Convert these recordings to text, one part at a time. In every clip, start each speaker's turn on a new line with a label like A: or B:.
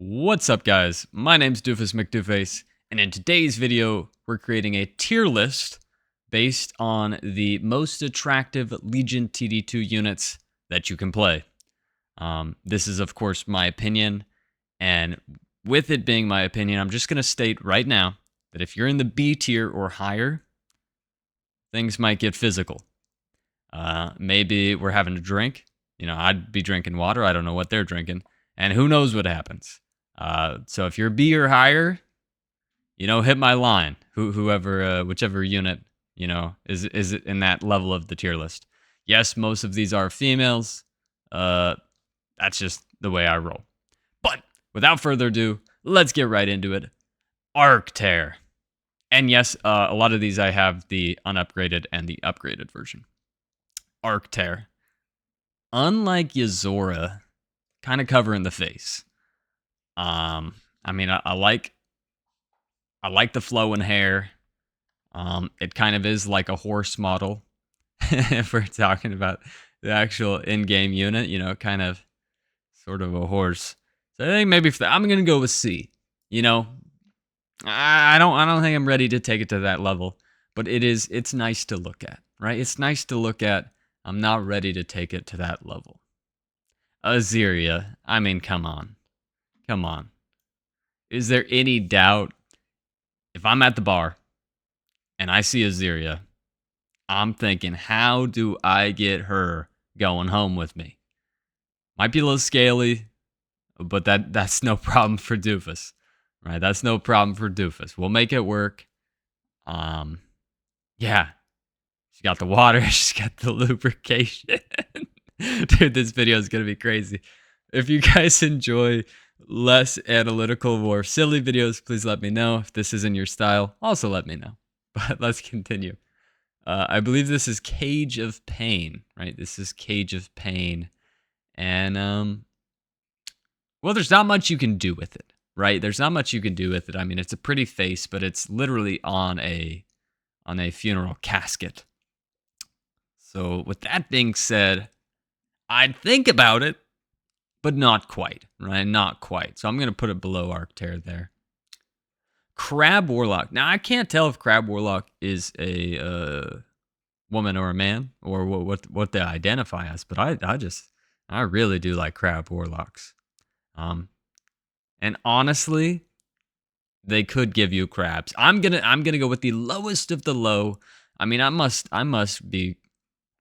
A: What's up, guys? My name's Doofus Mcdooface, and in today's video, we're creating a tier list based on the most attractive Legion TD2 units that you can play. This is, of course, my opinion, and with it being my opinion, I'm just going to state right now that if you're in the B tier or higher, things might get physical. Maybe we're having a drink. I'd be drinking water. I don't know what they're drinking, and who knows what happens. So if you're B or higher, hit my line. Whichever unit, is in that level of the tier list. Yes, most of these are females. That's just the way I roll. But without further ado, let's get right into it. Arc Tear. And yes, a lot of these I have the unupgraded and the upgraded version. Arc Tear. Unlike Yuzora, kind of covering the face. I like the flowing hair. It kind of is like a horse model. If we're talking about the actual in-game unit, kind of sort of a horse. So I think maybe I'm gonna go with C. I don't think I'm ready to take it to that level, but it's nice to look at, right? It's nice to look at. I'm not ready to take it to that level. Azeria, come on. Come on. Is there any doubt? If I'm at the bar and I see Azeria, I'm thinking, how do I get her going home with me? Might be a little scaly, but that's no problem for Doofus, right? That's no problem for Doofus. We'll make it work. Yeah. She got the water. She's got the lubrication. Dude, this video is going to be crazy. If you guys enjoy less analytical, more silly videos, please let me know. If this isn't your style, also let me know. But let's continue. I believe this is Cage of Pain, right? This is Cage of Pain. And, well, there's not much you can do with it, right? There's not much you can do with it. It's a pretty face, but it's literally on a funeral casket. So with that being said, I'd think about it, but not quite, right? Not quite. So I'm going to put it below Arc Tear there. Crab Warlock. Now, I can't tell if Crab Warlock is a woman or a man, or what they identify as, but I really do like Crab Warlocks. And honestly, they could give you crabs. I'm gonna go with the lowest of the low. I must be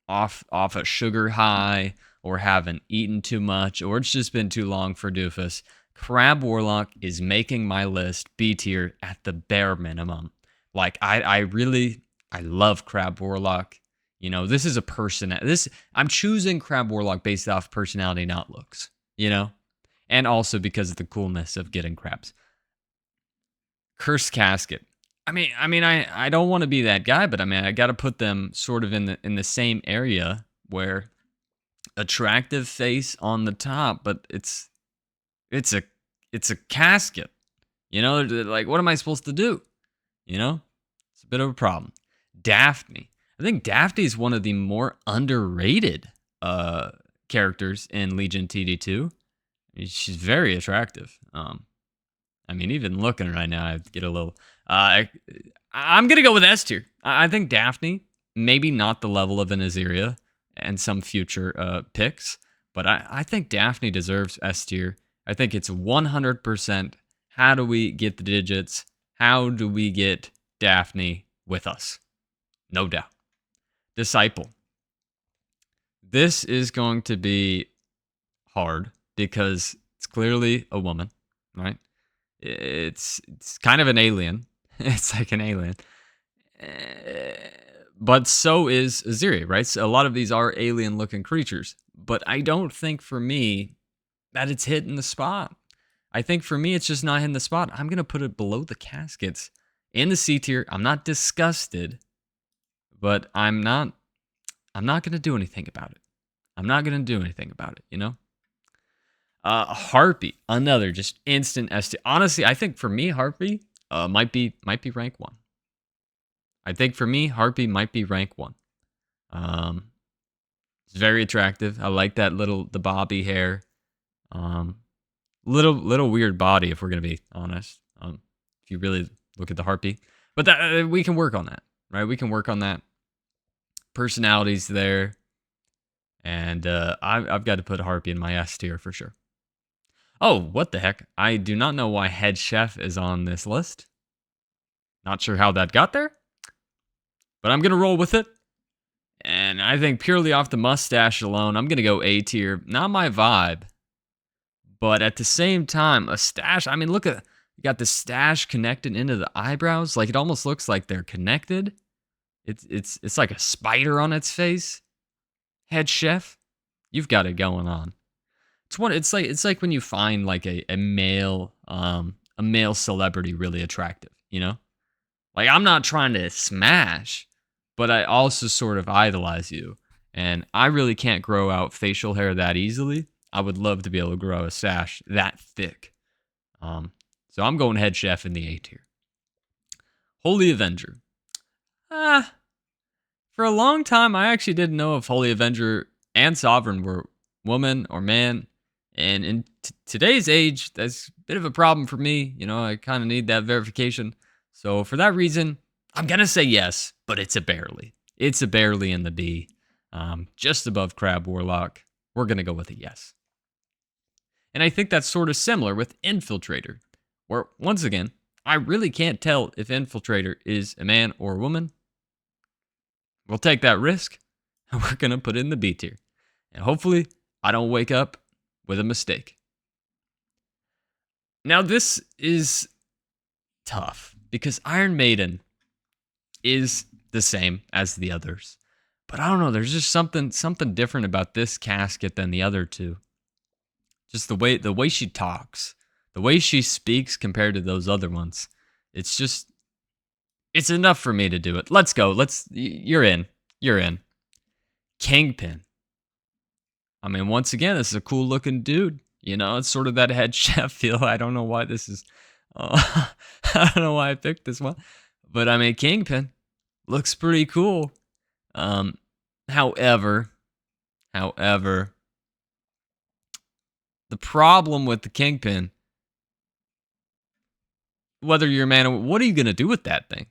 A: off a sugar high, or haven't eaten too much, or it's just been too long for Doofus. Crab Warlock is making my list B tier at the bare minimum. Like, I love Crab Warlock. This is a person. I'm choosing Crab Warlock based off personality, not looks. And also because of the coolness of getting crabs. Cursed Casket. I don't want to be that guy, but I got to put them sort of in the same area where attractive face on the top, but it's a casket. Like, what am I supposed to do? It's a bit of a problem. Daphne. I think Daphne is one of the more underrated characters in Legion TD2. She's very attractive. Even looking right now, I get a little. I'm gonna go with S tier. I think Daphne, maybe not the level of an Azeria and some future picks, but I think Daphne deserves S tier. I think it's 100%. How do we get the digits? How do we get Daphne with us? No doubt. Disciple. This is going to be hard because it's clearly a woman, right? It's kind of an alien. It's like an alien. But so is Azeria, right? So a lot of these are alien-looking creatures. But I don't think for me that it's hitting the spot. I think for me it's just not hitting the spot. I'm going to put it below the caskets in the C tier. I'm not disgusted, but I'm not going to do anything about it. I'm not going to do anything about it, Harpy, another just instant S tier. Honestly, I think for me, Harpy might be rank 1. I think for me, Harpy might be rank 1. It's very attractive. I like that the bobby hair. Little weird body, if we're gonna be honest. If you really look at the Harpy, but that we can work on that, right? We can work on that. Personalities there, and I've got to put Harpy in my S tier for sure. Oh, what the heck? I do not know why head chef is on this list. Not sure how that got there, but I'm gonna roll with it. And I think purely off the mustache alone, I'm gonna go A tier. Not my vibe. But at the same time, a stash, I mean, look at, you got the stash connected into the eyebrows. Like, it almost looks like they're connected. It's like a spider on its face. Head chef, you've got it going on. It's like when you find like a male celebrity really attractive, you know? Like, I'm not trying to smash, but I also sort of idolize you. And I really can't grow out facial hair that easily. I would love to be able to grow a stash that thick. So I'm going head chef in the A tier. Holy Avenger. For a long time, I actually didn't know if Holy Avenger and Sovereign were woman or man. And in today's age, that's a bit of a problem for me. You know, I kind of need that verification. So for that reason, I'm going to say yes, but it's a barely. It's a barely in the B. Just above Crab Warlock. We're going to go with a yes. And I think that's sort of similar with Infiltrator, where, once again, I really can't tell if Infiltrator is a man or a woman. We'll take that risk, and we're going to put it in the B tier. And hopefully, I don't wake up with a mistake. Now, this is tough, because Iron Maiden is the same as the others. But I don't know, there's just something different about this casket than the other two. Just the way she talks, the way she speaks compared to those other ones. It's enough for me to do it. Let's go. You're in. Kingpin. I mean, once again, this is a cool looking dude. You know, it's sort of that head chef feel. I don't know why this is, I don't know why I picked this one. But I mean, Kingpin looks pretty cool. However, the problem with the Kingpin, whether you're a man or what are you going to do with that thing?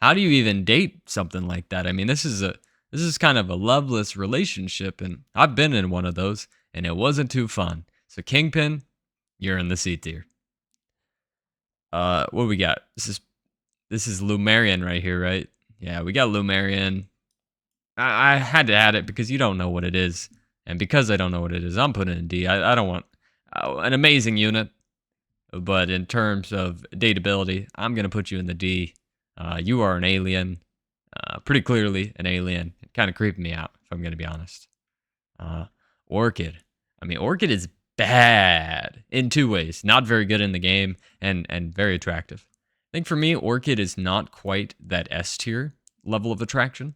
A: How do you even date something like that? I mean, this is kind of a loveless relationship, and I've been in one of those, and it wasn't too fun. So Kingpin, you're in the C tier. What do we got? This is Lumerian right here, right? Yeah, we got Lumerian. I had to add it because you don't know what it is. And because I don't know what it is, I'm putting it in D. I don't want an amazing unit. But in terms of dateability, I'm going to put you in the D. You are an alien. Pretty clearly an alien. Kind of creeping me out, if I'm going to be honest. Orchid. I mean, Orchid is bad in two ways. Not very good in the game and very attractive. I think for me, Orchid is not quite that S tier level of attraction,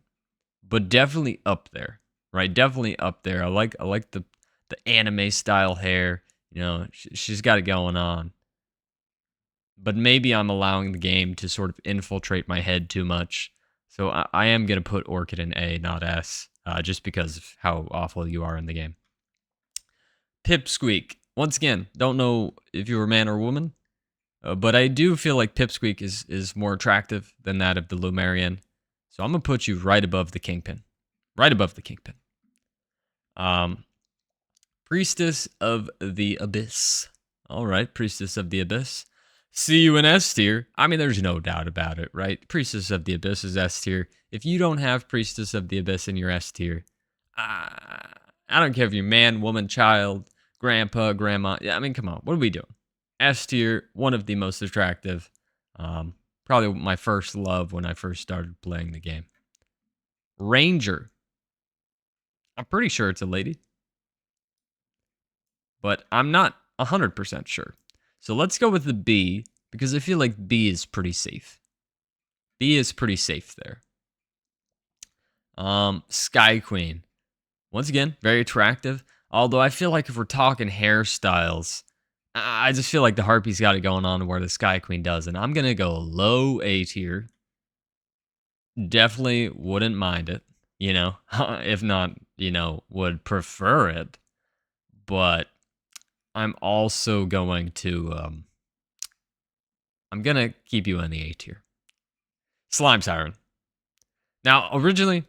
A: but definitely up there. Right, definitely up there. I like the anime style hair. You know, she's got it going on. But maybe I'm allowing the game to sort of infiltrate my head too much. So I am gonna put Orchid in A, not S, just because of how awful you are in the game. Pipsqueak. Once again, don't know if you're a man or woman, but I do feel like Pipsqueak is more attractive than that of the Lumerian. So I'm gonna put you right above the Kingpin. Right above the Kingpin. Priestess of the Abyss. All right, Priestess of the Abyss. See you in S tier. I mean, there's no doubt about it, right? Priestess of the Abyss is S tier. If you don't have Priestess of the Abyss in your S tier, I don't care if you're man, woman, child, grandpa, grandma. Yeah, I mean, come on. What are we doing? S tier, one of the most attractive. Probably my first love when I first started playing the game. Ranger. I'm pretty sure it's a lady, but I'm not 100% sure. So let's go with the B, because I feel like B is pretty safe. B is pretty safe there. Sky Queen. Once again, very attractive. Although I feel like if we're talking hairstyles, I just feel like the Harpy's got it going on where the Sky Queen does. And I'm going to go low A tier. Definitely wouldn't mind it, you know, if not, you know, would prefer it. But I'm also going to I'm gonna keep you in the A tier. Slime Siren. Now, originally,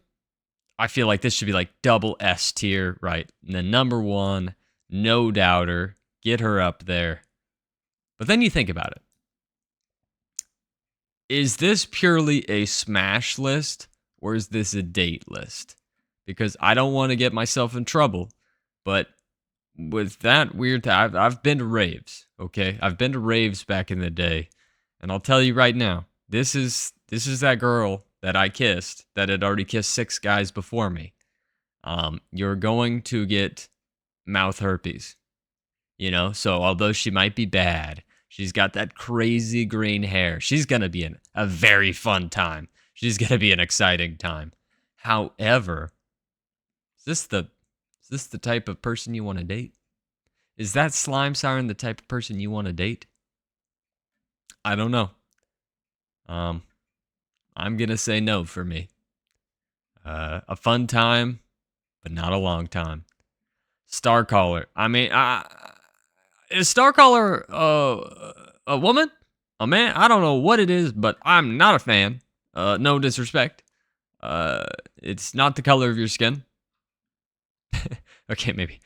A: I feel like this should be like double S tier, right? And then number one, no doubter, get her up there. But then you think about it. Is this purely a smash list or is this a date list? Because I don't want to get myself in trouble, but with that weird, I've been to raves, okay? I've been to raves back in the day, and I'll tell you right now, this is that girl that I kissed that had already kissed 6 guys before me. You're going to get mouth herpes, you know? So although she might be bad, she's got that crazy green hair. She's going to be a very fun time. She's going to be an exciting time. However, is this the type of person you want to date? Is that Slime Siren the type of person you want to date? I don't know. I'm going to say no for me. A fun time, but not a long time. Starcaller. I mean, is Starcaller a woman? A man? I don't know what it is, but I'm not a fan. No disrespect. It's not the color of your skin. Okay, maybe.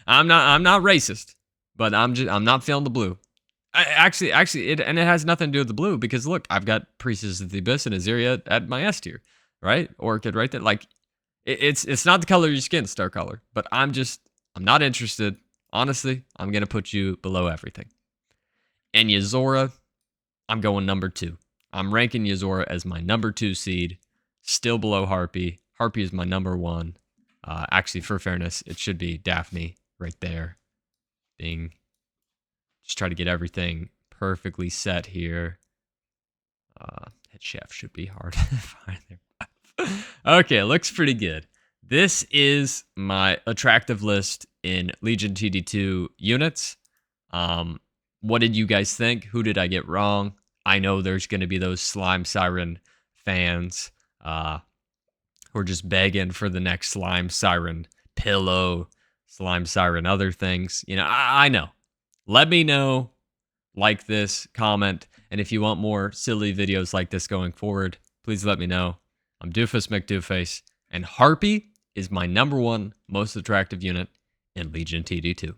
A: I'm not racist, but I'm not feeling the blue. Actually, it has nothing to do with the blue because look, I've got Priestess of the Abyss and Azeria at my S tier, right? Orchid right there. Like, it's not the color of your skin, Starcaller, but I'm not interested. Honestly, I'm gonna put you below everything. And Yuzora, I'm going number 2. I'm ranking Yuzora as my number 2 seed, still below Harpy. Harpy is my number 1. Actually, for fairness, it should be Daphne right there. Ding. Just try to get everything perfectly set here. Head chef should be hard to find there. Okay, looks pretty good. This is my attractive list in Legion TD2 units. What did you guys think? Who did I get wrong? I know there's going to be those Slime Siren fans who are just begging for the next Slime Siren pillow, Slime Siren other things. You know, I know. Let me know. Like this, comment, and if you want more silly videos like this going forward, please let me know. I'm Doofus Mcdooface, and Harpy is my number 1 most attractive unit in Legion TD2.